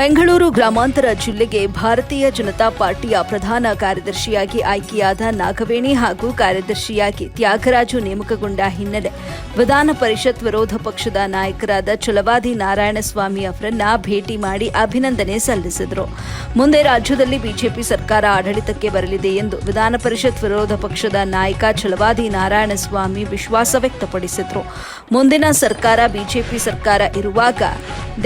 ಬೆಂಗಳೂರು ಗ್ರಾಮಾಂತರ ಜಿಲ್ಲೆಗೆ ಭಾರತೀಯ ಜನತಾ ಪಾರ್ಟಿಯ ಪ್ರಧಾನ ಕಾರ್ಯದರ್ಶಿಯಾಗಿ ಆಯ್ಕೆಯಾದ ನಾಗವೇಣಿ ಹಾಗೂ ಕಾರ್ಯದರ್ಶಿಯಾಗಿ ತ್ಯಾಗರಾಜು ನೇಮಕಗೊಂಡ ಹಿನ್ನೆಲೆ ವಿಧಾನ ಪರಿಷತ್ ವಿರೋಧ ಪಕ್ಷದ ನಾಯಕರಾದ ಛಲವಾದಿ ನಾರಾಯಣಸ್ವಾಮಿ ಅವರನ್ನ ಭೇಟಿ ಮಾಡಿ ಅಭಿನಂದನೆ ಸಲ್ಲಿಸಿದರು. ಮುಂದೆ ರಾಜ್ಯದಲ್ಲಿ ಬಿಜೆಪಿ ಸರ್ಕಾರ ಆಡಳಿತಕ್ಕೆ ಬರಲಿದೆ ಎಂದು ವಿಧಾನ ಪರಿಷತ್ ವಿರೋಧ ಪಕ್ಷದ ನಾಯಕ ಛಲವಾದಿ ನಾರಾಯಣಸ್ವಾಮಿ ವಿಶ್ವಾಸ ವ್ಯಕ್ತಪಡಿಸಿದರು. ಮುಂದಿನ ಸರ್ಕಾರ ಬಿಜೆಪಿ ಸರ್ಕಾರ ಇರುವಾಗ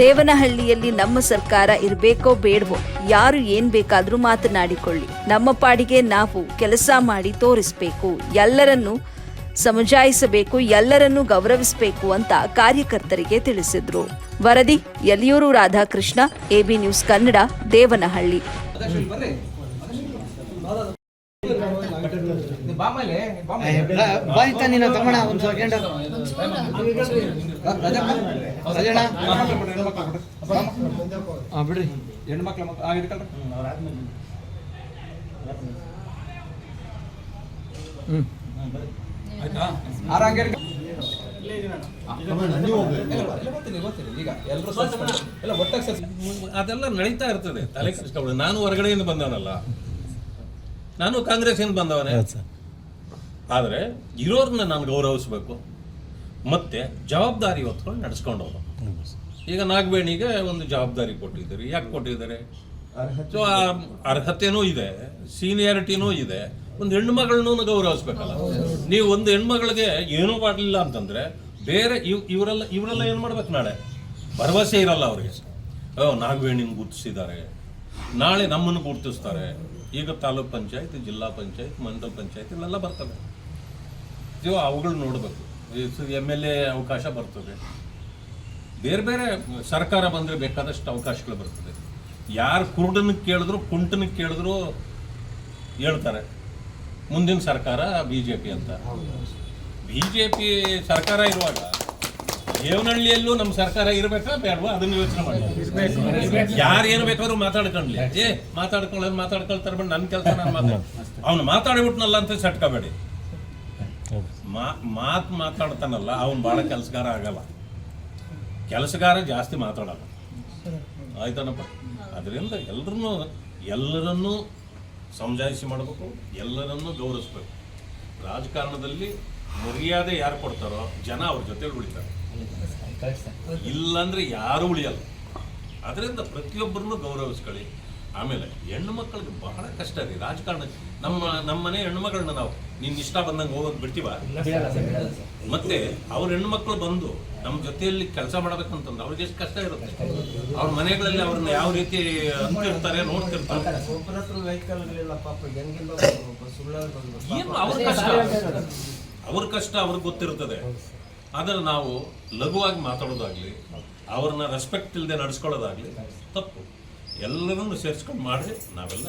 ದೇವನಹಳ್ಳಿಯಲ್ಲಿ ನಮ್ಮ ಸರ್ಕಾರ ಇರಬೇಕೋ ಬೇಡವೋ, ಯಾರು ಏನ್ ಬೇಕಾದ್ರೂ ಮಾತನಾಡಿಕೊಳ್ಳಿ, ನಮ್ಮ ಪಾಡಿಗೆ ನಾವು ಕೆಲಸ ಮಾಡಿ ತೋರಿಸಬೇಕು, ಎಲ್ಲರನ್ನೂ ಸಮಜಾಯಿಸಬೇಕು, ಎಲ್ಲರನ್ನೂ ಗೌರವಿಸಬೇಕು ಅಂತ ಕಾರ್ಯಕರ್ತರಿಗೆ ತಿಳಿಸಿದ್ರು. ವರದಿ ಯಲಿಯೂರು ರಾಧಾಕೃಷ್ಣ, ಎಬಿ ನ್ಯೂಸ್ ಕನ್ನಡ, ದೇವನಹಳ್ಳಿ. ಬಿಡ್ರಿ ಹೆಣ್ಮಕ್ಳು ಅದೆಲ್ಲ ನಡೀತಾ ಇರ್ತದೆ. ತಲೆ ಕೆಡಿಸ್ಕೊಳ್ಳಿ. ನಾನು ಹೊರಗಡೆಯಿಂದ ಬಂದವನಲ್ಲ, ನಾನು ಕಾಂಗ್ರೆಸ್ಸಿಂದ ಬಂದವನೇ. ಆದರೆ ಇರೋರನ್ನ ನಾನು ಗೌರವಿಸ್ಬೇಕು, ಮತ್ತೆ ಜವಾಬ್ದಾರಿ ಹೊತ್ಕೊಂಡು ನಡೆಸ್ಕೊಂಡು ಹೋಗೋದು. ಈಗ ನಾಗವೇಣಿಗೆ ಒಂದು ಜವಾಬ್ದಾರಿ ಕೊಟ್ಟಿದ್ದಾರೆ. ಯಾಕೆ ಕೊಟ್ಟಿದ್ದಾರೆ? ಸೊ ಅರ್ಹತೆನೂ ಇದೆ, ಸೀನಿಯಾರಿಟಿನೂ ಇದೆ. ಒಂದು ಹೆಣ್ಣು ಮಗಳನ್ನೂ ಗೌರವಿಸ್ಬೇಕಲ್ಲ. ನೀವು ಒಂದು ಹೆಣ್ಮಗಳಿಗೆ ಏನೂ ಮಾಡಲಿಲ್ಲ ಅಂತಂದ್ರೆ ಬೇರೆ ಇವರೆಲ್ಲ ಏನು ಮಾಡ್ಬೇಕು? ನಾಳೆ ಭರವಸೆ ಇರಲ್ಲ ಅವ್ರಿಗೆ. ನಾಗವೇಣಿನ ಗುರ್ತಿಸಿದ್ದಾರೆ, ನಾಳೆ ನಮ್ಮನ್ನು ಗುರ್ತಿಸ್ತಾರೆ. ಈಗ ತಾಲೂಕ್ ಪಂಚಾಯತ್, ಜಿಲ್ಲಾ ಪಂಚಾಯತ್, ಮಂಡಲ ಪಂಚಾಯತ್ ಇವೆಲ್ಲ ಬರ್ತವೆ. ಅವುಗಳು ನೋಡಬೇಕು. MLA ಅವಕಾಶ ಬರ್ತದೆ, ಬೇರೆ ಬೇರೆ ಸರ್ಕಾರ ಬಂದರೆ ಬೇಕಾದಷ್ಟು ಅವಕಾಶಗಳು ಬರ್ತದೆ. ಯಾರು ಕುರುಡನಿಗೆ ಕೇಳಿದ್ರು, ಕುಂಟನಿಗೆ ಕೇಳಿದ್ರು ಹೇಳ್ತಾರೆ ಮುಂದಿನ ಸರ್ಕಾರ BJP ಅಂತ. BJP ಸರ್ಕಾರ ಇರುವಾಗ ದೇವನಹಳ್ಳಿಯಲ್ಲೂ ನಮ್ಮ ಸರ್ಕಾರ ಇರಬೇಕಾ ಬೇಡವಾ? ಅದನ್ನು ಯೋಚನೆ ಮಾಡಿ. ಯಾರು ಏನು ಬೇಕಾದ್ರೂ ಮಾತಾಡ್ಕೊಳ್ಳಿ. ಮಾತಾಡ್ಕೊಳ್ತಾರೆ ಬಿಟ್ಟು ನನ್ನ ಕೆಲಸ ನಾನು ಅವ್ನು ಮಾತಾಡಿಬಿಟ್ನಲ್ಲ ಅಂತ ಸಟ್ಕೋಬೇಡಿ. ಮಾತಾಡ್ತಾನಲ್ಲ ಅವ್ನು ಭಾಳ ಕೆಲಸಗಾರ ಆಗಲ್ಲ. ಕೆಲಸಗಾರ ಜಾಸ್ತಿ ಮಾತಾಡಲ್ಲ. ಆಯ್ತಾನಪ್ಪ. ಅದರಿಂದ ಎಲ್ಲರನ್ನೂ ಸಮಜಾಯಿಸಿ ಮಾಡಬೇಕು, ಎಲ್ಲರನ್ನೂ ಗೌರವಿಸ್ಬೇಕು. ರಾಜಕಾರಣದಲ್ಲಿ ಮರ್ಯಾದೆ ಯಾರು ಕೊಡ್ತಾರೋ ಜನ ಅವ್ರ ಜೊತೆ ಉಳಿತಾರೆ, ಇಲ್ಲಾಂದ್ರೆ ಯಾರು ಉಳಿಯಲ್ಲ. ಅದರಿಂದ ಪ್ರತಿಯೊಬ್ಬರನ್ನು ಗೌರವಿಸ್ಕೊಳ್ಳಿ. ಆಮೇಲೆ ಹೆಣ್ಣು ಮಕ್ಕಳಿಗೆ ಬಹಳ ಕಷ್ಟ ರೀ ರಾಜಕಾರಣ. ನಮ್ಮ ಮನೆ ಹೆಣ್ಣು ಮಗಳನ್ನ ನಾವು ನಿನ್ನ ಇಷ್ಟ ಬಂದಂಗೆ ಹೋಗೋದು ಬಿಡ್ತೀವ? ಮತ್ತೆ ಅವ್ರ ಹೆಣ್ಣು ಮಕ್ಕಳು ಬಂದು ನಮ್ಮ ಜೊತೆಯಲ್ಲಿ ಕೆಲಸ ಮಾಡಬೇಕಂತಂದ್ರೆ ಅವ್ರಿಗೆ ಎಷ್ಟು ಕಷ್ಟ ಇರುತ್ತೆ. ಅವ್ರ ಮನೆಗಳಲ್ಲಿ ಅವ್ರನ್ನ ಯಾವ ರೀತಿ ಅಂತಿರ್ತಾರೆ, ನೋಡ್ತಿರ್ತಾರೆ. ಅವ್ರ ಕಷ್ಟ ಅವ್ರಿಗೆ ಗೊತ್ತಿರ್ತದೆ. ಆದರೆ ನಾವು ಲಘುವಾಗಿ ಮಾತಾಡೋದಾಗ್ಲಿ, ಅವ್ರನ್ನ ರೆಸ್ಪೆಕ್ಟ್ ಇಲ್ಲದೆ ನಡೆಸ್ಕೊಳ್ಳೋದಾಗ್ಲಿ ತಪ್ಪು. ಎಲ್ಲರನ್ನು ಸೇರಿಸ್ಕೊಂಡು ಮಾಡಿ ನಾವೆಲ್ಲ